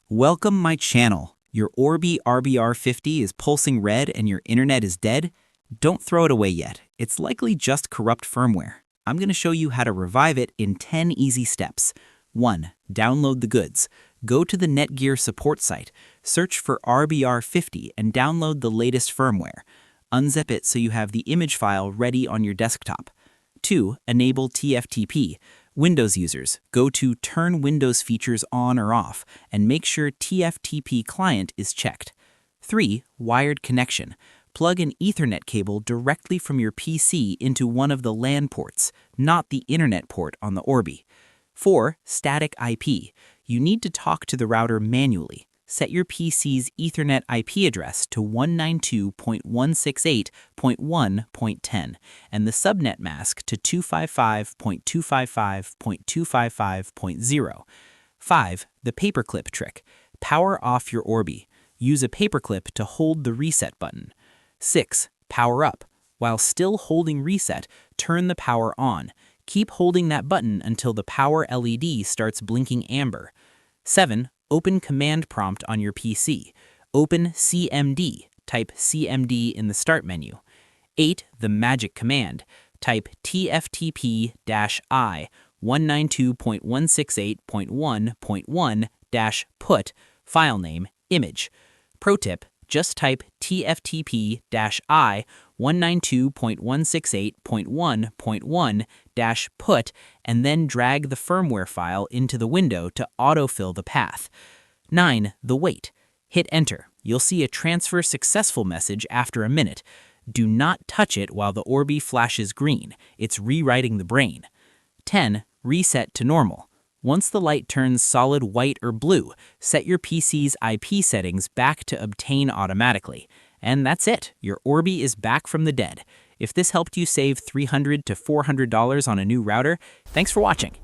Welcome my channel. Your Orbi RBR50 is pulsing red and your internet is dead? Don't throw it away yet. It's likely just corrupt firmware. I'm going to show you how to revive it in 10 easy steps. 1. Download the goods. Go to the Netgear support site, search for RBR50 and download the latest firmware. Unzip it so you have the image file ready on your desktop. 2. Enable TFTP. Windows users, go to Turn Windows Features On or Off and make sure TFTP Client is checked. 3. Wired connection. Plug an Ethernet cable directly from your PC into one of the LAN ports, not the Internet port on the Orbi. 4. Static IP. You need to talk to the router manually. Set your PC's Ethernet IP address to 192.168.1.10 and the subnet mask to 255.255.255.0. 5. The paperclip trick. Power off your Orbi. Use a paperclip to hold the reset button. 6. Power up. While still holding reset, turn the power on. Keep holding that button until the power LED starts blinking amber. 7. Open Command Prompt on your PC. Open CMD. Type CMD in the Start menu. 8. The magic command. Type TFTP-I 192.168.1.1-put, file name, image. Pro tip, just type TFTP-I 192.168.1.1-put and then drag the firmware file into the window to autofill the path. 9. The wait. Hit enter. You'll see a transfer successful message after a minute. Do not touch it while the Orbi flashes green. It's rewriting the brain. 10. Reset to normal. Once the light turns solid white or blue, set your PC's IP settings back to obtain automatically. And that's it. Your Orbi is back from the dead. If this helped you save $300 to $400 on a new router, thanks for watching.